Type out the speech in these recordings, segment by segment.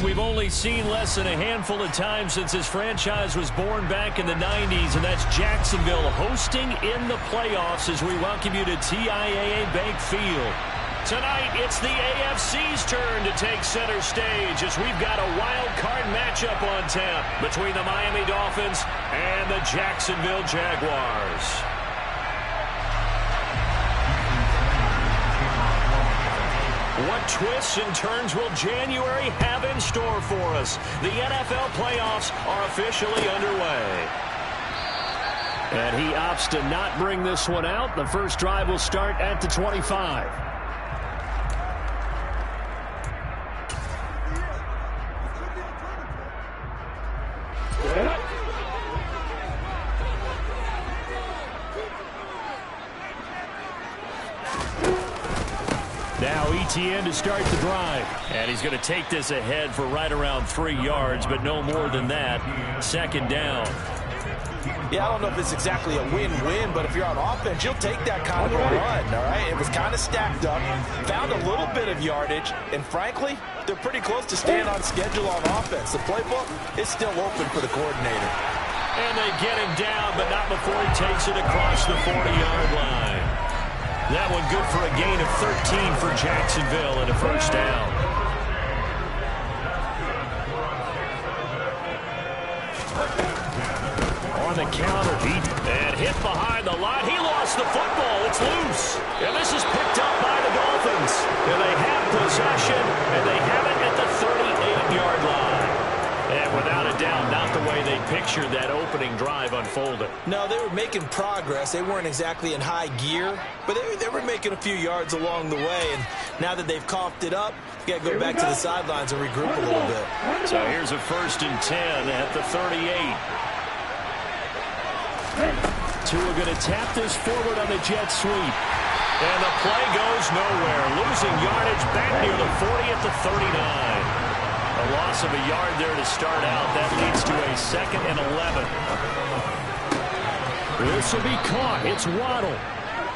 team we've only seen less than a handful of times since this franchise was born back in the 90s, and that's Jacksonville hosting in the playoffs as we welcome you to TIAA Bank Field. Tonight, it's the AFC's turn to take center stage as we've got a wild card matchup on tap between the Miami Dolphins and the Jacksonville Jaguars. What twists and turns will January have in store for us? The NFL playoffs are officially underway. And he opts to not bring this one out. The first drive will start at the 25. Now ETN to start the drive. And he's going to take this ahead for right around 3 yards, but no more than that. Second down. Yeah, I don't know if it's exactly a win-win, but if you're on offense, you'll take that kind of a run, all right? It was kind of stacked up, found a little bit of yardage, and frankly, they're pretty close to staying on schedule on offense. The playbook is still open for the coordinator. And they get him down, but not before he takes it across the 40-yard line. That one good for a gain of 13 for Jacksonville and a first down. On the counter, and hit behind the line. He lost the football. It's loose. And this is picked up by the Dolphins. And they have possession, and they have it at the 38-yard line. And without a doubt, not the way they pictured that opening drive unfolded. No, they were making progress. They weren't exactly in high gear, but they were making a few yards along the way. And now that they've coughed it up, you got to go back to the sidelines and regroup a little bit. So here's a 1st and 10 at the 38. Tua going to tap this forward on the jet sweep. And the play goes nowhere. Losing yardage back near the 40 at the 39. A loss of a yard there to start out. That leads to a 2nd and 11. This will be caught. It's Waddle.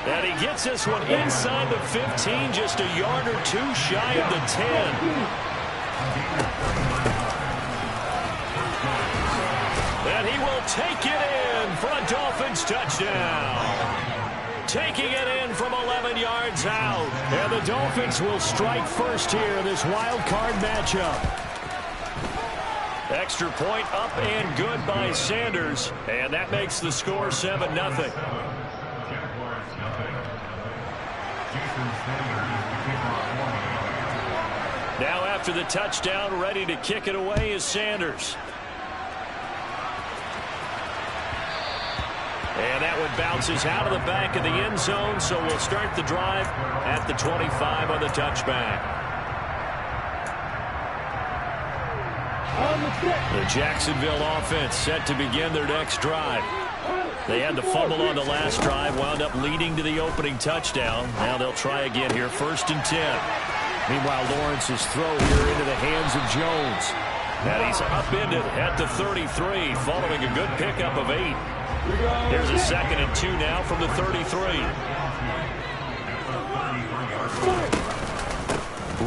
And he gets this one inside the 15, just a yard or two shy of the 10. And he will take it in for a Dolphins touchdown. Taking it in from 11 yards out. And the Dolphins will strike first here in this wild card matchup. Extra point up and good by Sanders. And that makes the score 7-0. Now after the touchdown, ready to kick it away is Sanders. And that one bounces out of the back of the end zone, so we'll start the drive at the 25 on the touchback. The Jacksonville offense set to begin their next drive. They had the fumble on the last drive, wound up leading to the opening touchdown. Now they'll try again here, 1st and 10. Meanwhile, Lawrence's throw here into the hands of Jones. And he's upended at the 33, following a good pickup of 8. Here's a 2nd and 2 now from the 33.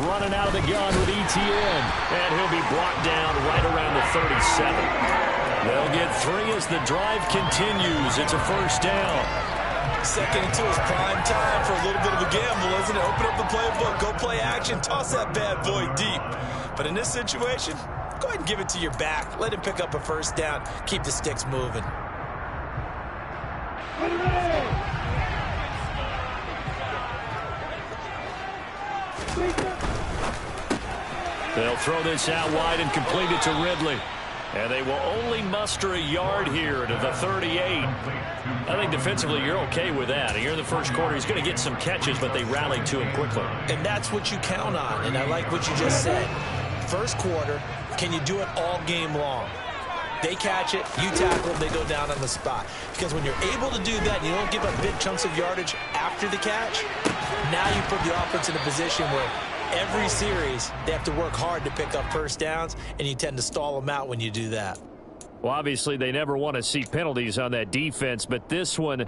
Running out of the gun with ETN. And he'll be brought down right around the 37. They'll get 3 as the drive continues. It's a first down. 2nd and 2 is prime time for a little bit of a gamble, isn't it? Open up the playbook, go play action, toss that bad boy deep. But in this situation, go ahead and give it to your back. Let him pick up a first down. Keep the sticks moving. They'll throw this out wide and complete it to Ridley. And they will only muster a yard here to the 38. I think defensively you're okay with that. Here in the first quarter, he's going to get some catches, but they rallied to him quickly. And that's what you count on, and I like what you just said. First quarter, can you do it all game long? They catch it, you tackle them, they go down on the spot. Because when you're able to do that and you don't give up big chunks of yardage after the catch, now you put the offense in a position where every series they have to work hard to pick up first downs, and you tend to stall them out when you do that. Well, obviously they never want to see penalties on that defense, but this one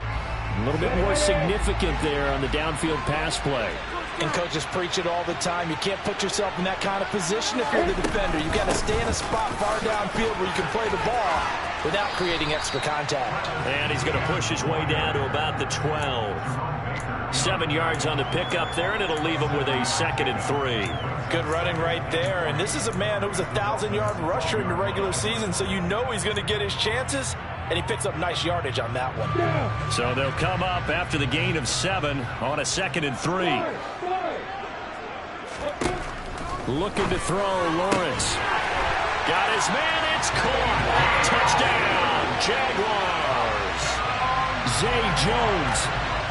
A little bit more significant there on the downfield pass play. And coaches preach it all the time. You can't put yourself in that kind of position if you're the defender. You've got to stay in a spot far downfield where you can play the ball without creating extra contact. And he's going to push his way down to about the 12. 7 yards on the pickup there, and it'll leave him with a 2nd and 3. Good running right there. And this is a man who was a 1,000-yard rusher in the regular season, so you know he's going to get his chances. And he picks up nice yardage on that one. So they'll come up after the gain of 7 on a 2nd and 3. Looking to throw, Lawrence. Got his man, it's caught. Touchdown, Jaguars. Zay Jones,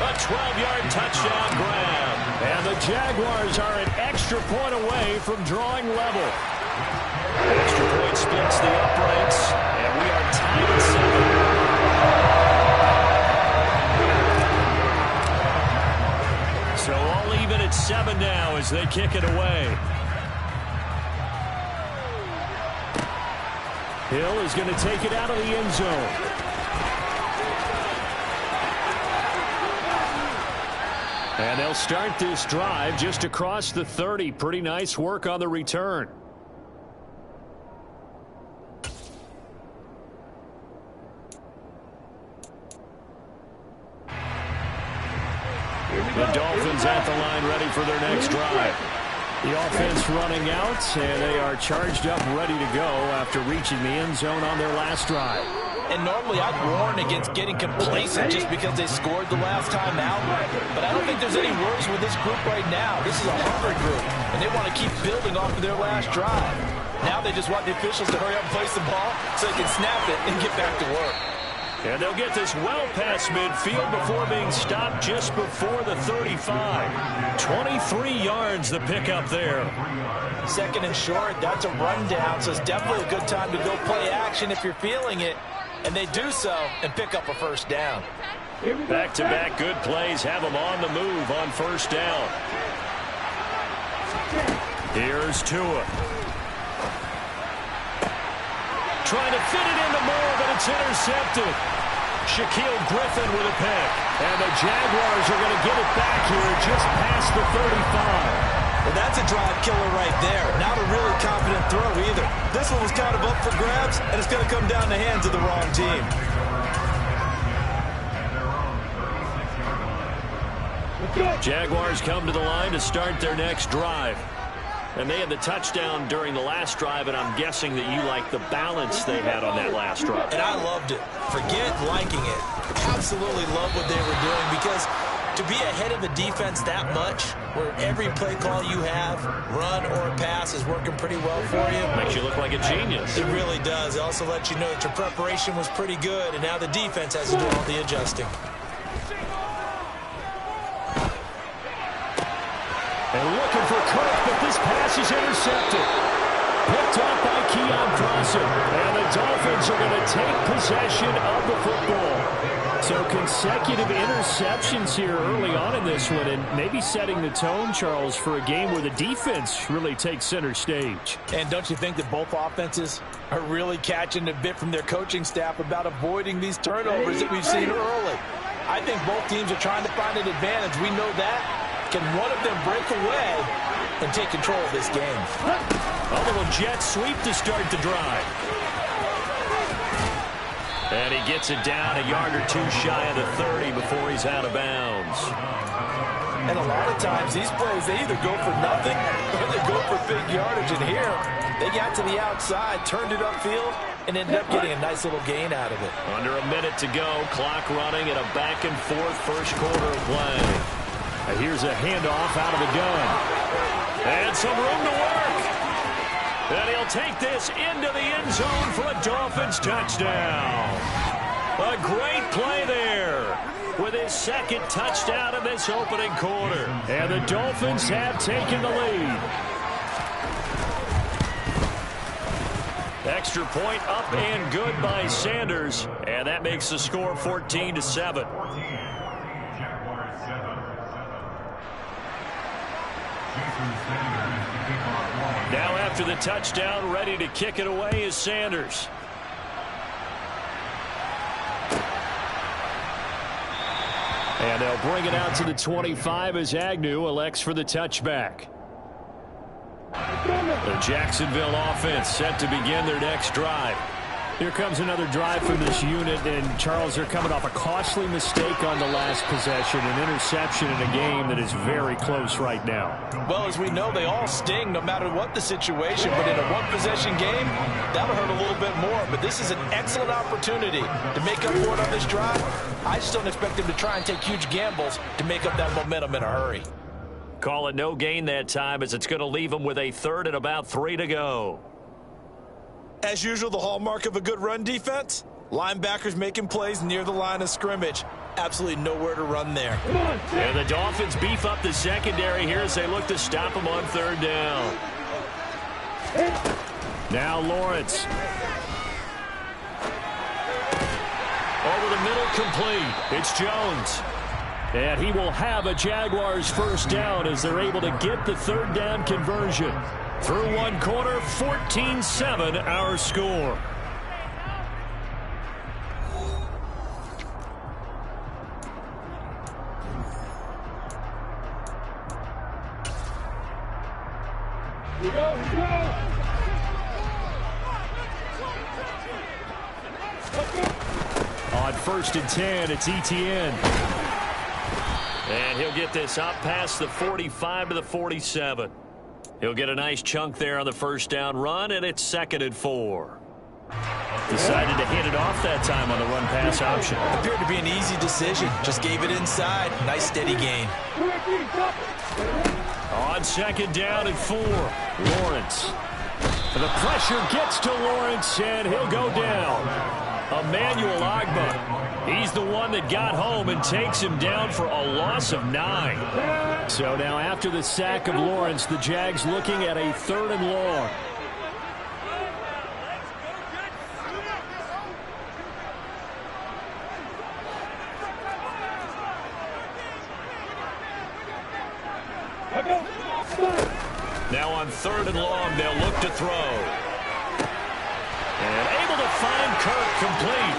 a 12-yard touchdown grab. And the Jaguars are an extra point away from drawing level. Extra point splits the uprights, and we are tied at 7. So all even at 7 now as they kick it away. Hill is going to take it out of the end zone. And they'll start this drive just across the 30. Pretty nice work on the return. The Dolphins at the line ready for their next drive. The offense running out, and they are charged up, ready to go after reaching the end zone on their last drive. And normally I'd warn against getting complacent just because they scored the last time out. But I don't think there's any worries with this group right now. This is a hungry group, and they want to keep building off of their last drive. Now they just want the officials to hurry up and place the ball so they can snap it and get back to work. And they'll get this well past midfield before being stopped just before the 35. 23 yards the pickup there. 2nd and short, that's a rundown, so it's definitely a good time to go play action if you're feeling it. And they do so and pick up a 1st down. Back-to-back good plays have them on the move on 1st down. Here's Tua. Trying to fit it into Moore, but it's intercepted. Shaquille Griffin with a pick. And the Jaguars are going to get it back here just past the 35. Well, that's a drive killer right there. Not a really confident throw either. This one was kind of up for grabs, and it's going to come down the hands of the wrong team. Jaguars come to the line to start their next drive. And they had the touchdown during the last drive, and I'm guessing that you like the balance they had on that last drive. And I loved it. Forget liking it. Absolutely love what they were doing, because to be ahead of the defense that much, where every play call you have, run or pass, is working pretty well for you. Makes you look like a genius. It really does. It also lets you know that your preparation was pretty good, and now the defense has to do all the adjusting. And looking for Kirk, but this pass is intercepted. Picked off by Keon Prosser. And the Dolphins are going to take possession of the football. So consecutive interceptions here early on in this one, and maybe setting the tone, Charles, for a game where the defense really takes center stage. And don't you think that both offenses are really catching a bit from their coaching staff about avoiding these turnovers that we've seen early? I think both teams are trying to find an advantage. We know that. Can one of them break away and take control of this game? A little jet sweep to start the drive. And he gets it down a yard or two shy of the 30 before he's out of bounds. And a lot of times these plays, they either go for nothing or they go for big yardage. And here, they got to the outside, turned it upfield, and ended up getting a nice little gain out of it. Under a minute to go, clock running, and a back-and-forth first quarter of play. Here's a handoff out of the gun. And some room to work. And he'll take this into the end zone for a Dolphins touchdown. A great play there with his 2nd touchdown in this opening quarter. And the Dolphins have taken the lead. Extra point up and good by Sanders. And that makes the score 14-7. Now after the touchdown, ready to kick it away is Sanders. And they'll bring it out to the 25 as Agnew elects for the touchback. The Jacksonville offense set to begin their next drive. Here comes another drive from this unit, and Charles, they're coming off a costly mistake on the last possession, an interception in a game that is very close right now. Well, as we know, they all sting no matter what the situation, but in a one-possession game, that'll hurt a little bit more. But this is an excellent opportunity to make up for it on this drive. I just don't expect them to try and take huge gambles to make up that momentum in a hurry. Call it no gain that time, as it's going to leave them with a third and about 3 to go. As usual, the hallmark of a good run defense, linebackers making plays near the line of scrimmage. Absolutely nowhere to run there. And the Dolphins beef up the secondary here as they look to stop them on third down. Now Lawrence. Over the middle, complete. It's Jones. And he will have a Jaguars first down as they're able to get the third down conversion. Through one quarter, 14-7 our score. On first and 10, it's Etienne. And he'll get this up past the 45 to the 47. He'll get a nice chunk there on the first down run, and it's 2nd and 4. Decided to hit it off that time on the run-pass option. Appeared to be an easy decision. Just gave it inside. Nice steady gain. On 2nd down and 4, Lawrence. The pressure gets to Lawrence, and he'll go down. Emmanuel Ogbah. He's the one that got home and takes him down for a loss of 9. So now after the sack of Lawrence, the Jags looking at a 3rd and long. Now on 3rd and long, they'll look to throw. And able to find Kirk complete.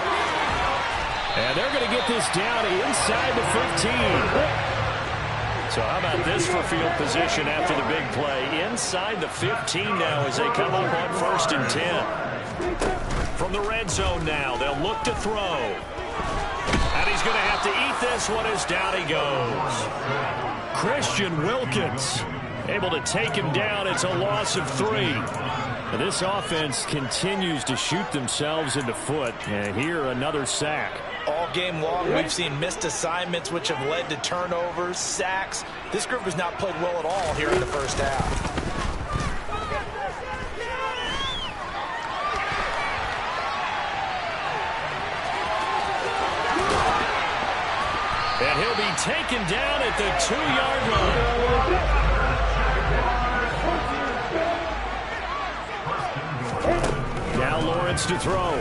And they're going to get this down inside the 15. So how about this for field position after the big play? Inside the 15 now as they come up on 1st and 10. From the red zone now, they'll look to throw. And he's going to have to eat this one as down he goes. Christian Wilkins able to take him down. It's a loss of 3. And this offense continues to shoot themselves in the foot. And here another sack. All game long, we've seen missed assignments, which have led to turnovers, sacks. This group has not played well at all here in the first half. And he'll be taken down at the 2-yard line. Now Lawrence to throw.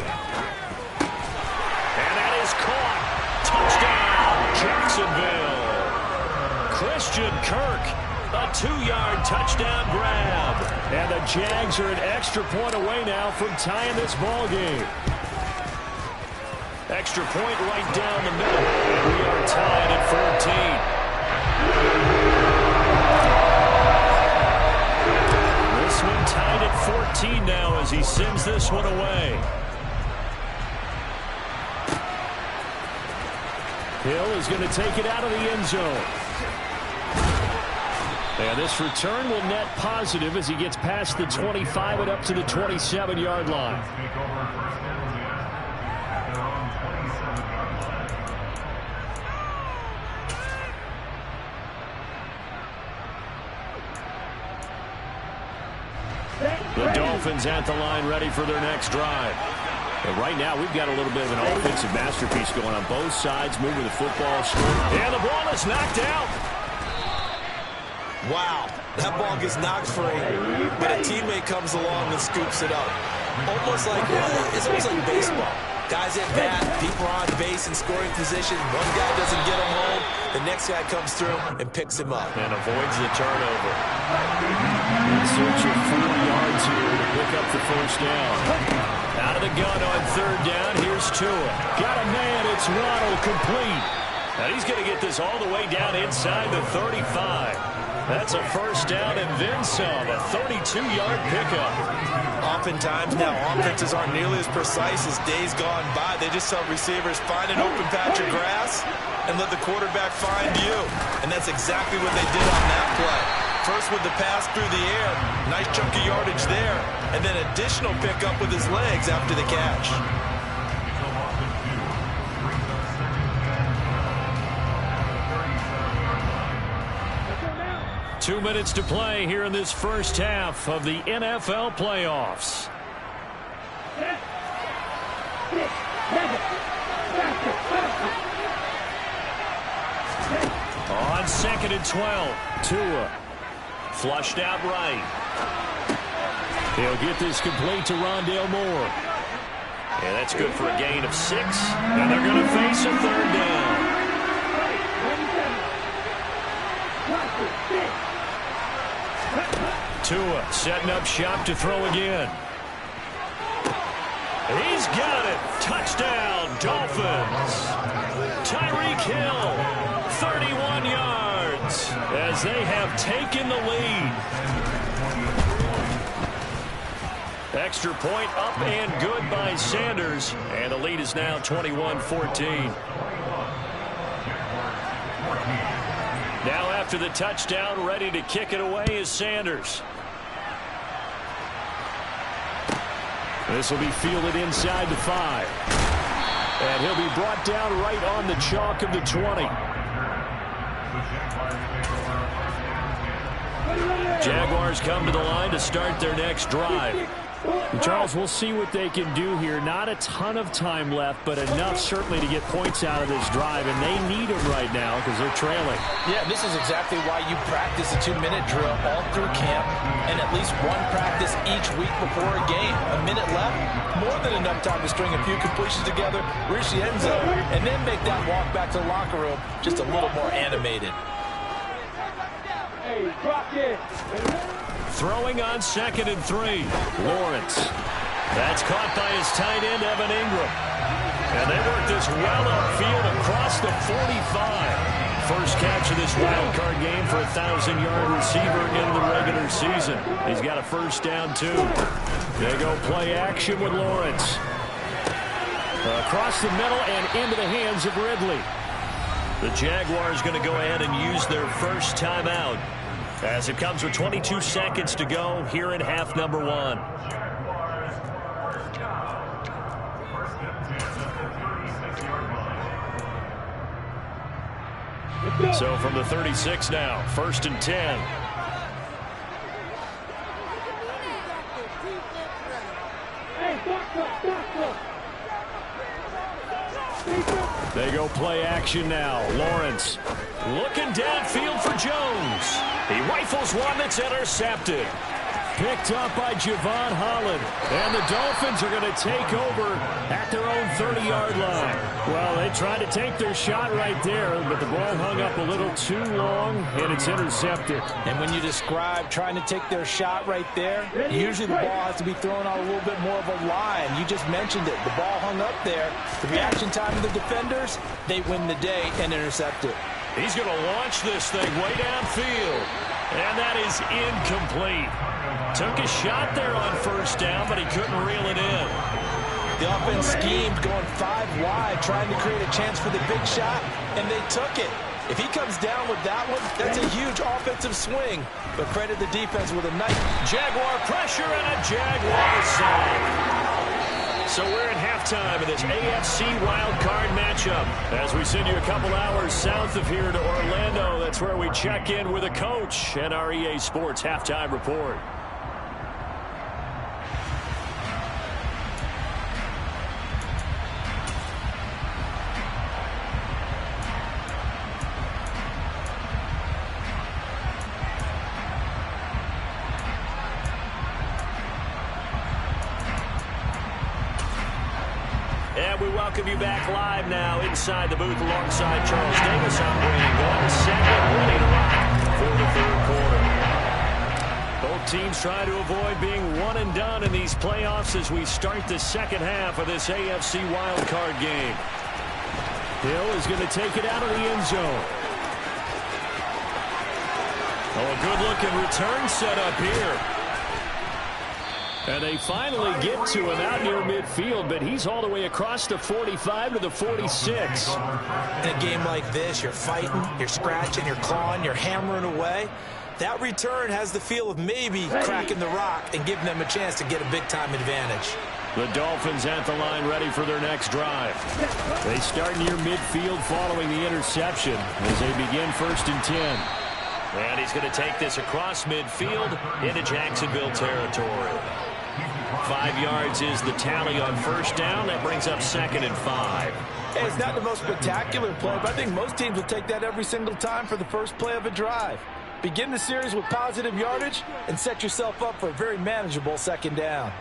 Caught. Touchdown, Jacksonville. Christian Kirk, a 2-yard touchdown grab. And the Jags are an extra point away now from tying this ball game. Extra point right down the middle. And we are tied at 14. This one tied at 14 now as he sends this one away. Hill is going to take it out of the end zone. And this return will net positive as he gets past the 25 and up to the 27-yard line. The Dolphins at the line ready for their next drive. And right now, we've got a little bit of an offensive masterpiece going on both sides, moving the football. And the ball is knocked out. Wow, that ball gets knocked free, but a teammate comes along and scoops it up. It's almost like baseball. Guys at bat, people are on base in scoring position. One guy doesn't get him home, the next guy comes through and picks him up. And avoids the turnover. In search of 4 yards here to pick up the first down. Out of the gun on 3rd down, here's Tua. Got a man, it's Waddle complete. And he's going to get this all the way down inside the 35. That's a first down and then some, a 32-yard pickup. Oftentimes now, offenses aren't nearly as precise as days gone by. They just tell receivers, find an open patch of grass and let the quarterback find you. And that's exactly what they did on that play. First with the pass through the air, nice chunk of yardage there, and then additional pickup with his legs after the catch. 2 minutes to play here in this first half of the NFL playoffs. On 2nd and 12, Tua flushed out right. He'll get this complete to Rondale Moore. And that's good for a gain of 6. And they're going to face a third down. Tua setting up shop to throw again. He's got it. Touchdown, Dolphins. Tyreek Hill, 31 yards as they have taken the lead. Extra point up and good by Sanders. And the lead is now 21-14. Now after the touchdown, ready to kick it away is Sanders. This will be fielded inside the 5. And he'll be brought down right on the chalk of the 20. Jaguars come to the line to start their next drive. Charles, we'll see what they can do here. Not a ton of time left, but enough certainly to get points out of this drive, and they need them right now because they're trailing. Yeah, this is exactly why you practice a 2-minute drill all through camp and at least one practice each week before a game. A minute left, more than enough time to string a few completions together, reach the end zone, and then make that walk back to the locker room just a little more animated. Hey, drop it. Throwing on 2nd and 3. Lawrence. That's caught by his tight end, Evan Ingram. And they work this well upfield across the 45. First catch of this wild card game for a 1,000-yard receiver in the regular season. He's got a first down, too. They go play action with Lawrence. Across the middle and into the hands of Ridley. The Jaguars going to go ahead and use their first timeout, as it comes with 22 seconds to go here in half number 1. So from the 36 now, 1st and 10. They go play action now. Lawrence looking downfield for Jones. He rifles one that's intercepted. Picked up by Javon Holland. And the Dolphins are going to take over at their own 30-yard line. Well, they tried to take their shot right there, but the ball hung up a little too long, and it's intercepted. And when you describe trying to take their shot right there, usually the ball has to be thrown on a little bit more of a line. You just mentioned it. The ball hung up there. The reaction time of the defenders, they win the day and intercept it. He's going to launch this thing way downfield. And that is incomplete. Took a shot there on first down, but he couldn't reel it in. The offense schemed going 5 wide, trying to create a chance for the big shot, and they took it. If he comes down with that one, that's a huge offensive swing. But credit the defense with a nice Jaguar pressure and a Jaguar sack. So we're in halftime of this AFC wildcard matchup. As we send you a couple hours south of here to Orlando, that's where we check in with a coach and our EA Sports halftime report. We welcome you back live now inside the booth alongside Charles Davis. I'm Brandon Glenn, second, ready to rock for the third quarter. Both teams try to avoid being one and done in these playoffs as we start the second half of this AFC wildcard game. Hill is going to take it out of the end zone. Oh, a good-looking return set up here. And they finally get to him out near midfield, but he's all the way across the 45 to the 46. In a game like this, you're fighting, you're scratching, you're clawing, you're hammering away. That return has the feel of maybe cracking the rock and giving them a chance to get a big-time advantage. The Dolphins at the line ready for their next drive. They start near midfield following the interception as they begin 1st and 10. And he's going to take this across midfield into Jacksonville territory. 5 yards is the tally on 1st down. That brings up 2nd and 5. Hey, it's not the most spectacular play, but I think most teams will take that every single time for the first play of a drive. Begin the series with positive yardage and set yourself up for a very manageable 2nd down.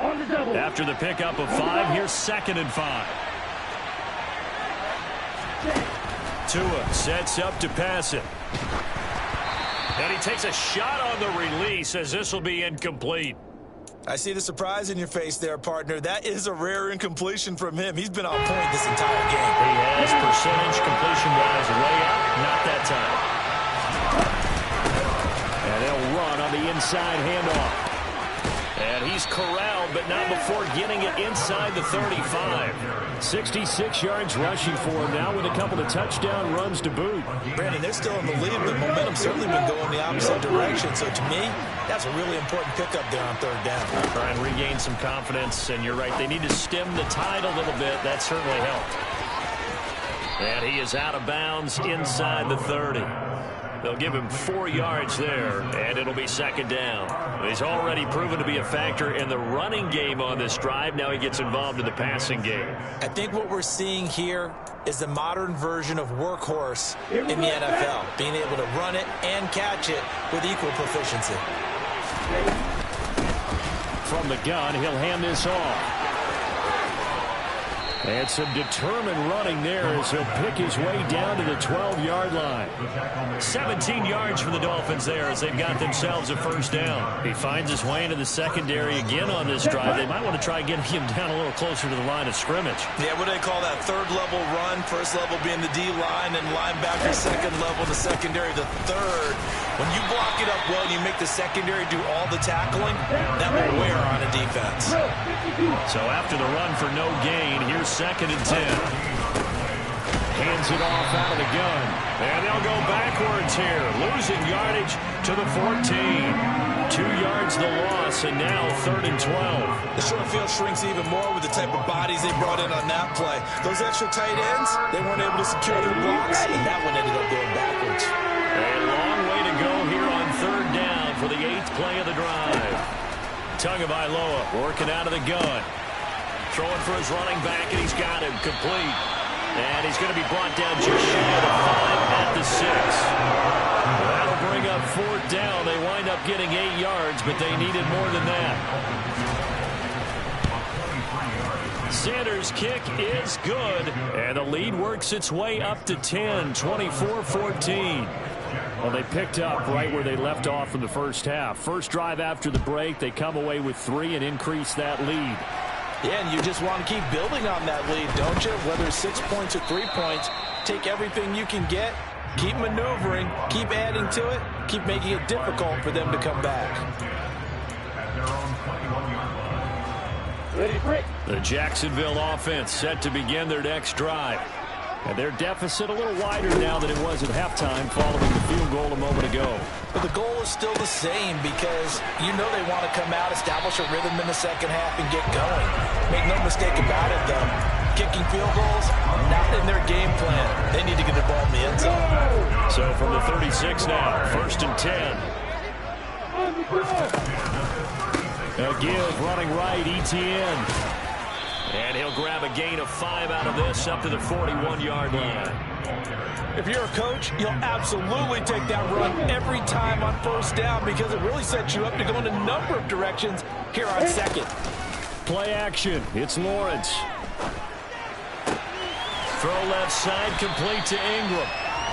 After the pickup of 5, here's 2nd and 5. Tua sets up to pass it. And he takes a shot on the release as this will be incomplete. I see the surprise in your face there, partner. That is a rare incompletion from him. He's been on point this entire game. He has percentage completion-wise way up. Not that time. And they'll run on the inside handoff. And he's corralled, but not before getting it inside the 35. 66 yards rushing for him now with a couple of touchdown runs to boot. Brandon, they're still in the lead, but momentum's certainly been going the opposite direction. So to me, that's a really important pickup there on 3rd down. Try and regain some confidence, and you're right, they need to stem the tide a little bit. That certainly helped. And he is out of bounds inside the 30. They'll give him 4 yards there, and it'll be 2nd down. He's already proven to be a factor in the running game on this drive. Now he gets involved in the passing game. I think what we're seeing here is the modern version of workhorse in the NFL, being able to run it and catch it with equal proficiency. From the gun, he'll hand this off. And some determined running there as he'll pick his way down to the 12-yard line. 17 yards for the Dolphins there as they've got themselves a 1st down. He finds his way into the secondary again on this drive. They might want to try getting him down a little closer to the line of scrimmage. Yeah, what do they call that? 3rd level run, 1st level being the D-line, and linebacker 2nd level, the secondary the 3rd. When you block it up well and you make the secondary do all the tackling, that will wear on a defense. So after the run for no gain, here's 2nd and 10. Hands it off out of the gun. And they'll go backwards here. Losing yardage to the 14. 2 yards the loss, and now 3rd and 12. The short field shrinks even more with the type of bodies they brought in on that play. Those extra tight ends, they weren't able to secure their blocks, and that one ended up going backwards. A long way to go here on 3rd down for the 8th play of the drive. Tagovailoa working out of the gun. Throwing for his running back, and he's got him complete. And he's going to be brought down just shy of 5 at the 6. That'll bring up 4th down. They wind up getting 8 yards, but they needed more than that. Sanders' kick is good, and the lead works its way up to 10, 24-14. Well, they picked up right where they left off in the 1st half. First drive after the break, they come away with 3 and increase that lead. Yeah, and you just want to keep building on that lead, don't you? Whether it's 6 points or 3 points, take everything you can get, keep maneuvering, keep adding to it, keep making it difficult for them to come back. The Jacksonville offense set to begin their next drive. And their deficit a little wider now than it was at halftime following the field goal a moment ago. But the goal is still the same because you know they want to come out, establish a rhythm in the 2nd half, and get going. Make no mistake about it, though. Kicking field goals, not in their game plan. They need to get the ball in the end zone. So from the 36 now, 1st and 10. A give running right, ETN. And he'll grab a gain of 5 out of this up to the 41-yard line. If you're a coach, you'll absolutely take that run every time on 1st down because it really sets you up to go in a number of directions here on 2nd. Play action. It's Lawrence. Throw left side, complete to Ingram.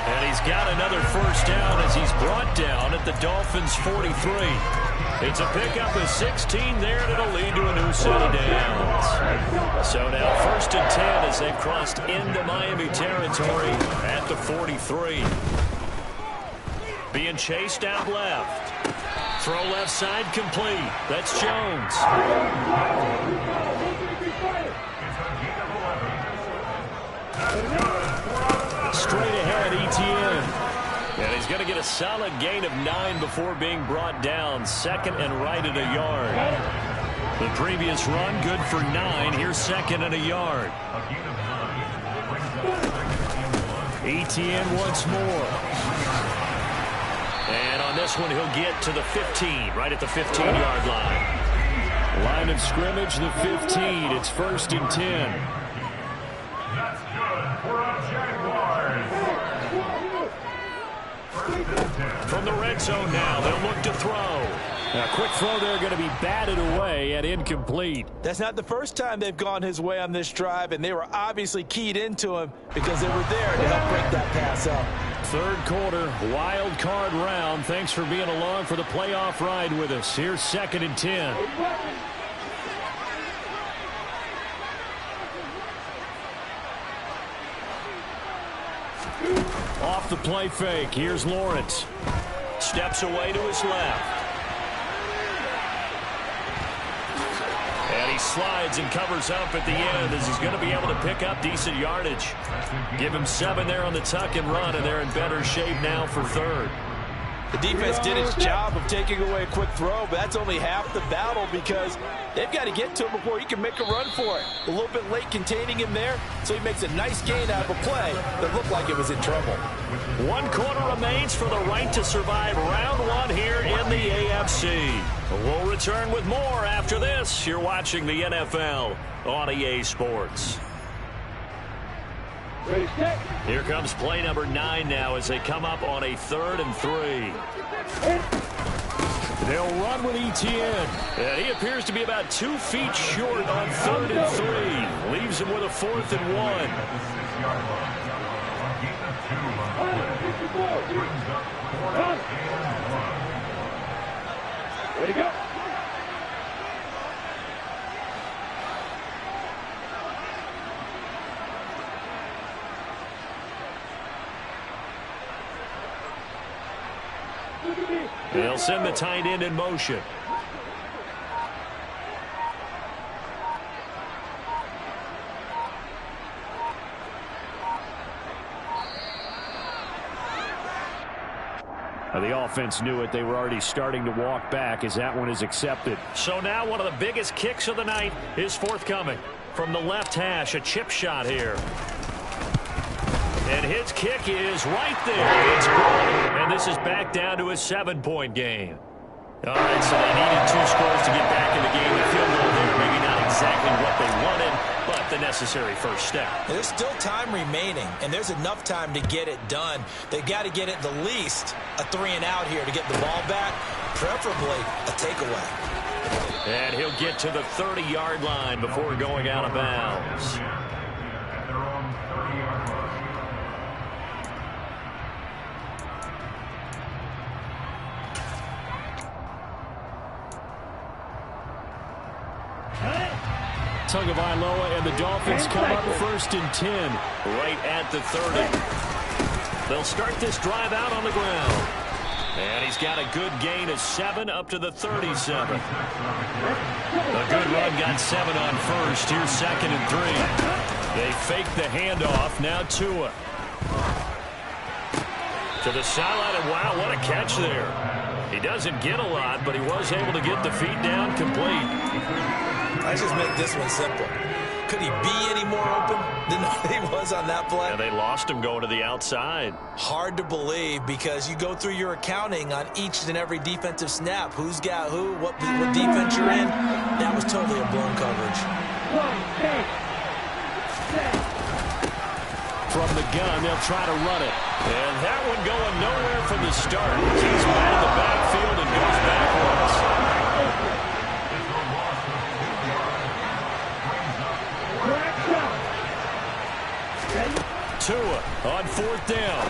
And he's got another 1st down as he's brought down at the Dolphins' 43. It's a pickup of 16 there, and it'll lead to a new set of downs. So now 1st and 10 as they've crossed into Miami territory at the 43. Being chased out left. Throw left side complete. That's Jones. Straight ahead, Etienne. And he's going to get a solid gain of 9 before being brought down. 2nd and right at a yard. The previous run, good for 9. Here's 2nd and a yard. Etienne once more. And on this one, he'll get to the 15, right at the 15-yard line. Line of scrimmage, the 15. It's 1st and 10. That's good for a Jaguars. From the red zone now, they'll look to throw. A quick throw there going to be batted away and incomplete. That's not the first time they've gone his way on this drive, and they were obviously keyed into him because they were there to help break that pass up. 3rd quarter, wild card round. Thanks for being along for the playoff ride with us. Here's 2nd and 10. Off the play fake. Here's Lawrence. Steps away to his left. And he slides and covers up at the end as he's going to be able to pick up decent yardage. Give him 7 there on the tuck and run, and they're in better shape now for 3rd. The defense did its job of taking away a quick throw, but that's only half the battle because they've got to get to him before he can make a run for it. A little bit late containing him there, so he makes a nice gain out of a play that looked like it was in trouble. 1 quarter remains for the right to survive round 1 here in the AFC. We'll return with more after this. You're watching the NFL on EA Sports. Here comes play number 9 now as they come up on a 3rd and 3. They'll run with Etienne. And he appears to be about 2 feet short on 3rd and 3. Leaves him with a 4th and 1. Way to go. They'll send the tight end in motion. The offense knew it. They were already starting to walk back as that one is accepted. So now one of the biggest kicks of the night is forthcoming. From the left hash, a chip shot here. And his kick is right there. It's good. And this is back down to a 7-point game. All right, so they needed 2 scores to get back in the game. The field goal there, maybe not exactly what they wanted, but the necessary first step. There's still time remaining, and there's enough time to get it done. They've got to get at the least a 3 and out here to get the ball back, preferably a takeaway. And he'll get to the 30-yard line before going out of bounds. Tagovailoa and the Dolphins come up 1st and 10. Right at the 30. They'll start this drive out on the ground. And he's got a good gain of 7 up to the 37. A good run, got 7 on 1st. Here's 2nd and 3. They fake the handoff. Now Tua. To the sideline, and wow, what a catch there. He doesn't get a lot, but he was able to get the feet down complete. Let's just make this one simple. Could he be any more open than he was on that play? And they lost him going to the outside. Hard to believe because you go through your accounting on each and every defensive snap. Who's got who, what defense you're in. That was totally a blown coverage. From the gun, they'll try to run it. And that one going nowhere from the start. He's out of the backfield and goes backwards. Tua on 4th down.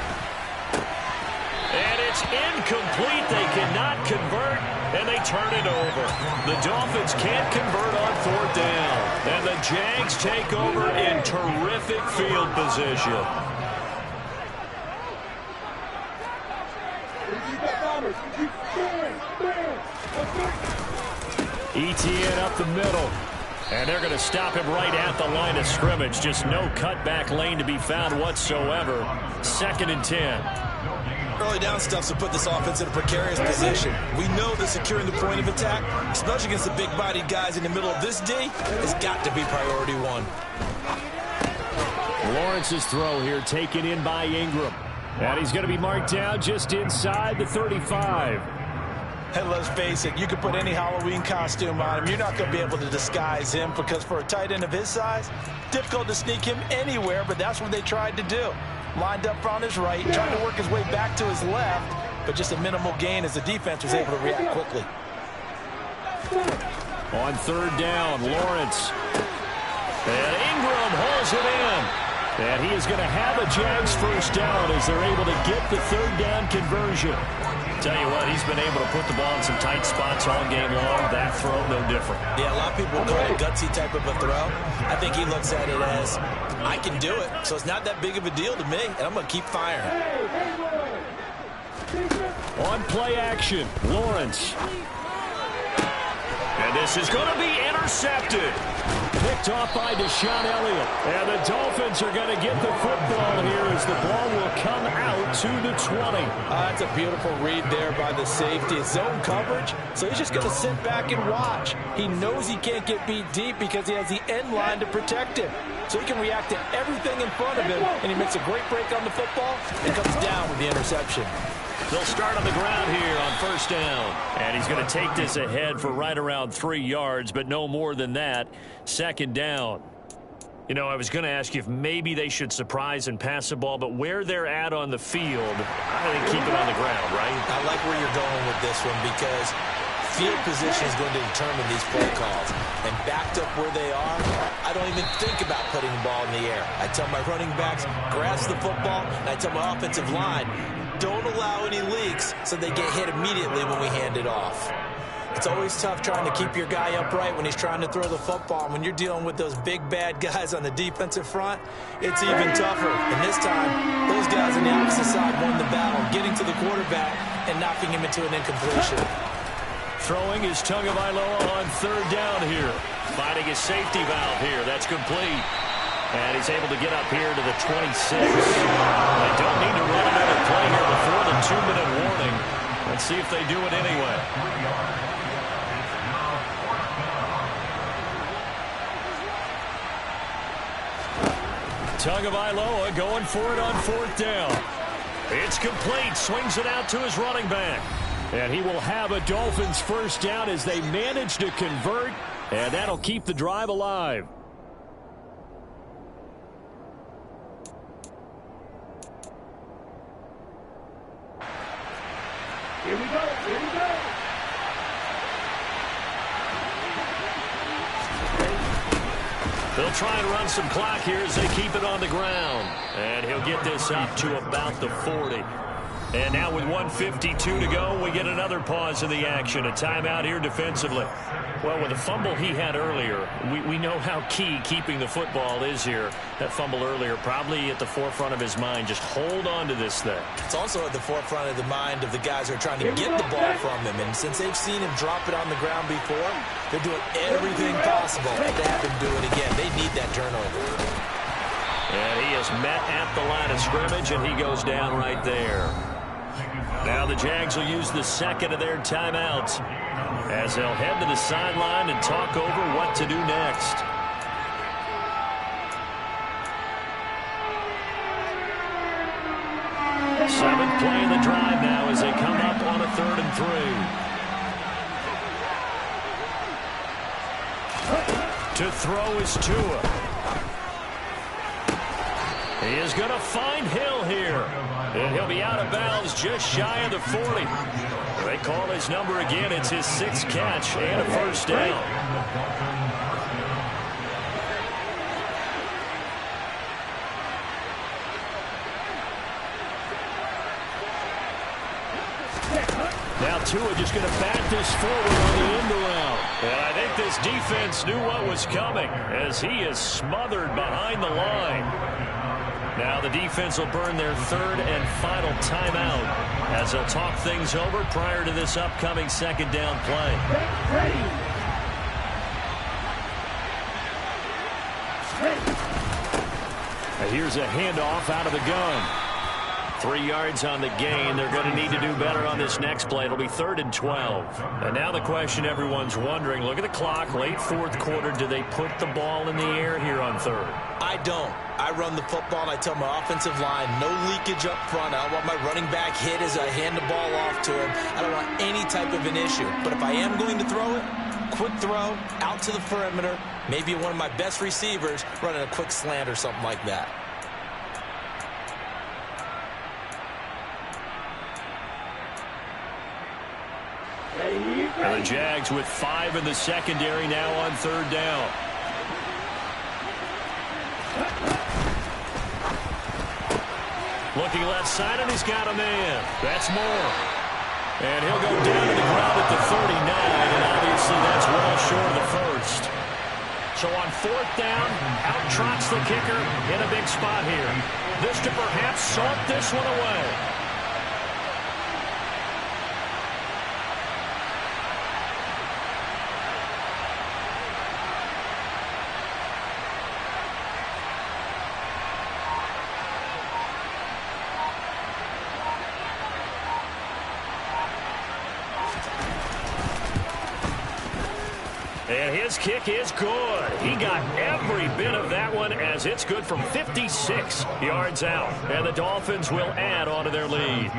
And it's It's incomplete. They cannot convert, and they turn it over. The Dolphins can't convert on 4th down, and the Jags take over in terrific field position. ETN up the middle. And they're going to stop him right at the line of scrimmage. Just no cutback lane to be found whatsoever. 2nd and 10. Early down stuff to put this offense in a precarious position. We know that securing the point of attack, especially against the big-bodied guys in the middle of this D, has got to be priority one. Lawrence's throw here taken in by Ingram. And he's going to be marked down just inside the 35. And let's face it, you can put any Halloween costume on him. You're not going to be able to disguise him because for a tight end of his size, difficult to sneak him anywhere, but that's what they tried to do. Lined up on his right, trying to work his way back to his left, but just a minimal gain as the defense was able to react quickly. On 3rd down, Lawrence. And Ingram hauls it in. And he is going to have a Jags 1st down as they're able to get the 3rd down conversion. Tell you what, he's been able to put the ball in some tight spots all game long. That throw, no different. Yeah, a lot of people call it a gutsy type of a throw. I think he looks at it as, I can do it, so it's not that big of a deal to me, and I'm going to keep firing. On play action, Lawrence. And this is going to be intercepted. Picked off by Deshaun Elliott. And the Dolphins are going to get the football here as the ball will come out to the 20. That's a beautiful read there by the safety. It's zone coverage, so he's just going to sit back and watch. He knows he can't get beat deep because he has the end line to protect him. So he can react to everything in front of him, and he makes a great break on the football and comes down with the interception. They'll start on the ground here on 1st down. And he's going to take this ahead for right around 3 yards, but no more than that. 2nd down. You know, I was going to ask you if maybe they should surprise and pass the ball, but where they're at on the field, I think keep it on the ground, right? I like where you're going with this one because field position is going to determine these play calls. And backed up where they are, I don't even think about putting the ball in the air. I tell my running backs, grasp the football, and I tell my offensive line, don't allow any leaks so they get hit immediately when we hand it off. It's always tough trying to keep your guy upright when he's trying to throw the football. When you're dealing with those big, bad guys on the defensive front, it's even tougher. And this time, those guys on the opposite side won the battle, getting to the quarterback and knocking him into an incompletion. Throwing is Tagovailoa on 3rd down here. Finding his safety valve here. That's complete. And he's able to get up here to the 26. They don't need to run another play here before the 2-minute warning. Let's see if they do it anyway. Tagovailoa going for it on 4th down. It's complete. Swings it out to his running back. And he will have a Dolphins 1st down as they manage to convert. And that'll keep the drive alive. Here we go. Here we go. They'll try and run some clock here as they keep it on the ground. And he'll get this up to about the 40. And now with 1:52 to go, we get another pause in the action. A timeout here defensively. Well, with the fumble he had earlier, we know how key keeping the football is here. That fumble earlier probably at the forefront of his mind. Just hold on to this thing. It's also at the forefront of the mind of the guys who are trying to get the ball from him. And since they've seen him drop it on the ground before, they're doing everything possible to have him do it again. They need that turnover. And he is met at the line of scrimmage, and he goes down right there. Now the Jags will use the second of their timeouts as they'll head to the sideline and talk over what to do next. Seventh play in the drive now as they come up on a 3rd and 3. To throw is Tua. He is going to find Hill here. And he'll be out of bounds just shy of the 40. They call his number again. It's his 6th catch and a 1st down. Now Tua just going to bat this forward on the end around. And I think this defense knew what was coming as he is smothered behind the line. Now the defense will burn their third and final timeout as they'll talk things over prior to this upcoming second down play. Now here's a handoff out of the gun. 3 yards on the gain. They're going to need to do better on this next play. It'll be 3rd and 12. And now the question everyone's wondering, look at the clock, late fourth quarter. Do they put the ball in the air here on third? I don't. I run the football, and I tell my offensive line, no leakage up front. I don't want my running back hit as I hand the ball off to him. I don't want any type of an issue. But if I am going to throw it, quick throw, out to the perimeter, maybe one of my best receivers running a quick slant or something like that. And the Jags with 5 in the secondary now on 3rd down. Looking left side, and he's got a man. That's Moore. And he'll go down to the ground at the 39, and obviously that's well short of the first. So on 4th down, out trots the kicker in a big spot here. This to perhaps salt this one away. And his kick is good. He got every bit of that one as it's good from 56 yards out. And the Dolphins will add on to their lead.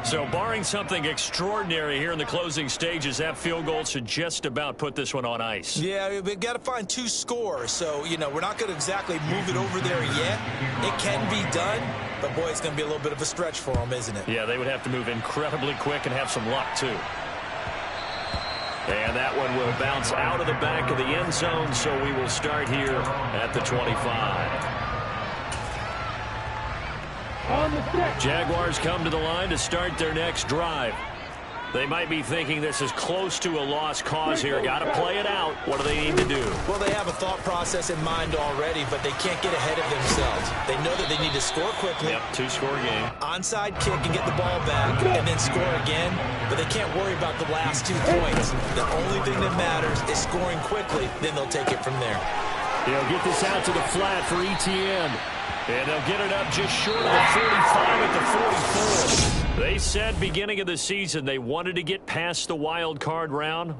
So barring something extraordinary here in the closing stages, that field goal should just about put this one on ice. Yeah, we've got to find 2 scores. So, you know, we're not going to exactly move it over there yet. It can be done, but, boy, it's going to be a little bit of a stretch for them, isn't it? Yeah, they would have to move incredibly quick and have some luck, too. And that one will bounce out of the back of the end zone, so we will start here at the 25. Jaguars come to the line to start their next drive. They might be thinking this is close to a lost cause here. Got to play it out. What do they need to do? Well, they have a thought process in mind already, but they can't get ahead of themselves. They know that they need to score quickly. Yep, 2-score game. Onside kick and get the ball back and then score again, but they can't worry about the last 2 points. The only thing that matters is scoring quickly, then they'll take it from there. They'll get this out to the flat for ETN. And they'll get it up just short of the 45 at the 44. They said beginning of the season they wanted to get past the wild card round.